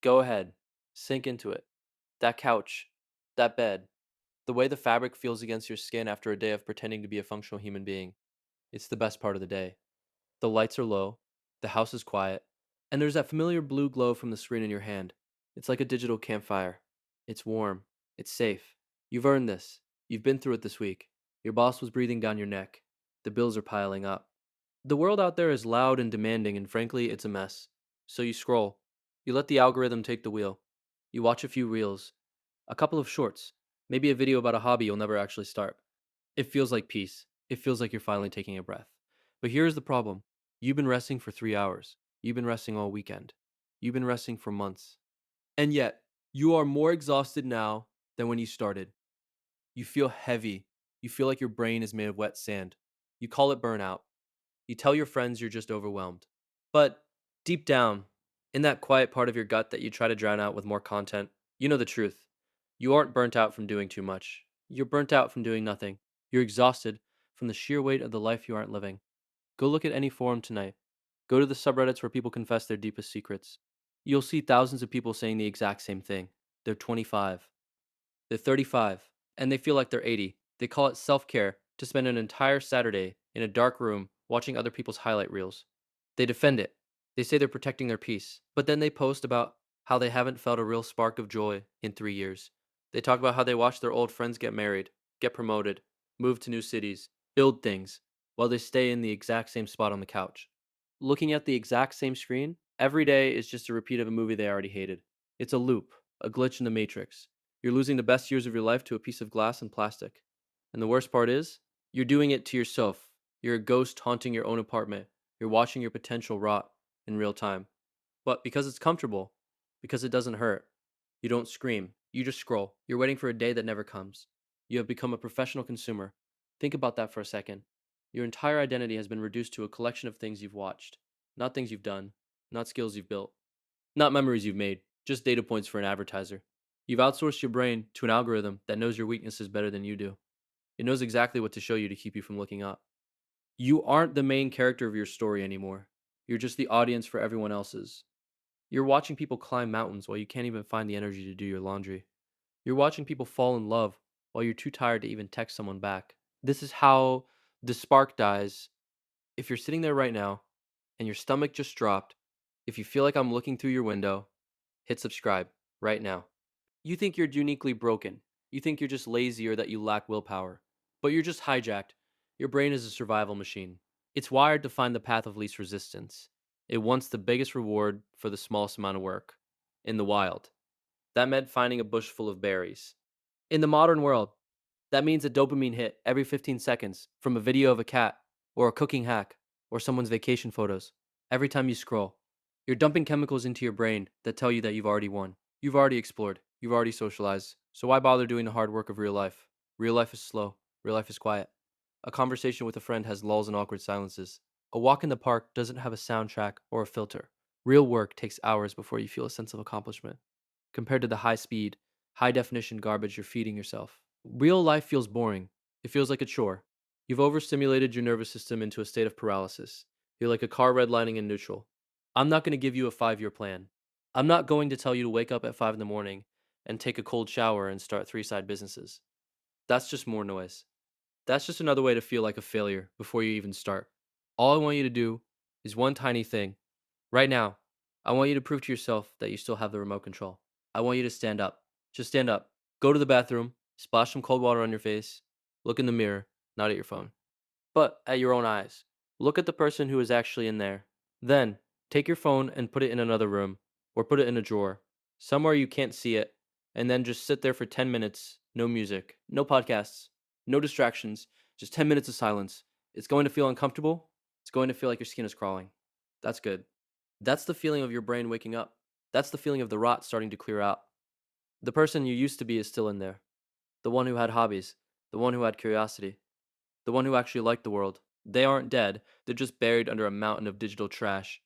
Go ahead. Sink into it. That couch. That bed. The way the fabric feels against your skin after a day of pretending to be a functional human being. It's the best part of the day. The lights are low, the house is quiet, and there's that familiar blue glow from the screen in your hand. It's like a digital campfire. It's warm. It's safe. You've earned this. You've been through it this week. Your boss was breathing down your neck. The bills are piling up. The world out there is loud and demanding, and frankly, it's a mess. So you scroll. You let the algorithm take the wheel. You watch a few reels, a couple of shorts, maybe a video about a hobby you'll never actually start. It feels like peace. It feels like you're finally taking a breath. But here's the problem: you've been resting for 3 hours. You've been resting all weekend. You've been resting for months. And yet, you are more exhausted now than when you started. You feel heavy. You feel like your brain is made of wet sand. You call it burnout. You tell your friends you're just overwhelmed. But deep down, in that quiet part of your gut that you try to drown out with more content, you know the truth. You aren't burnt out from doing too much. You're burnt out from doing nothing. You're exhausted from the sheer weight of the life you aren't living. Go look at any forum tonight. Go to the subreddits where people confess their deepest secrets. You'll see thousands of people saying the exact same thing. They're 25. They're 35. And they feel like they're 80. They call it self care to spend an entire Saturday in a dark room watching other people's highlight reels. They defend it. They say they're protecting their peace. But then they post about how they haven't felt a real spark of joy in 3 years. They talk about how they watch their old friends get married, get promoted, move to new cities, build things, while they stay in the exact same spot on the couch. Looking at the exact same screen, every day is just a repeat of a movie they already hated. It's a loop, a glitch in the matrix. You're losing the best years of your life to a piece of glass and plastic. And the worst part is, you're doing it to yourself. You're a ghost haunting your own apartment. You're watching your potential rot in real time. But because it's comfortable, because it doesn't hurt, you don't scream. You just scroll. You're waiting for a day that never comes. You have become a professional consumer. Think about that for a second. Your entire identity has been reduced to a collection of things you've watched, not things you've done, not skills you've built, not memories you've made, just data points for an advertiser. You've outsourced your brain to an algorithm that knows your weaknesses better than you do. It knows exactly what to show you to keep you from looking up. You aren't the main character of your story anymore. You're just the audience for everyone else's. You're watching people climb mountains while you can't even find the energy to do your laundry. You're watching people fall in love while you're too tired to even text someone back. This is how the spark dies. If you're sitting there right now and your stomach just dropped, if you feel like I'm looking through your window, hit subscribe right now. You think you're uniquely broken. You think you're just lazy or that you lack willpower. But you're just hijacked. Your brain is a survival machine. It's wired to find the path of least resistance. It wants the biggest reward for the smallest amount of work. In the wild, that meant finding a bush full of berries. In the modern world, that means a dopamine hit every 15 seconds from a video of a cat, or a cooking hack, or someone's vacation photos. Every time you scroll, you're dumping chemicals into your brain that tell you that you've already won. You've already explored. You've already socialized. So why bother doing the hard work of real life? Real life is slow. Real life is quiet. A conversation with a friend has lulls and awkward silences. A walk in the park doesn't have a soundtrack or a filter. Real work takes hours before you feel a sense of accomplishment, compared to the high speed, high definition garbage you're feeding yourself. Real life feels boring. It feels like a chore. You've overstimulated your nervous system into a state of paralysis. You're like a car redlining in neutral. I'm not going to give you a 5 year plan. I'm not going to tell you to wake up at 5 in the morning and take a cold shower and start three side businesses. That's just more noise. That's just another way to feel like a failure before you even start. All I want you to do is one tiny thing. Right now, I want you to prove to yourself that you still have the remote control. I want you to stand up. Just stand up. Go to the bathroom, splash some cold water on your face, look in the mirror, not at your phone, but at your own eyes. Look at the person who is actually in there. Then, take your phone and put it in another room, or put it in a drawer, somewhere you can't see it, and then just sit there for 10 minutes, no music, no podcasts, no distractions, just 10 minutes of silence. It's going to feel uncomfortable. It's going to feel like your skin is crawling. That's good. That's the feeling of your brain waking up. That's the feeling of the rot starting to clear out. The person you used to be is still in there. The one who had hobbies, the one who had curiosity, the one who actually liked the world. They aren't dead, they're just buried under a mountain of digital trash.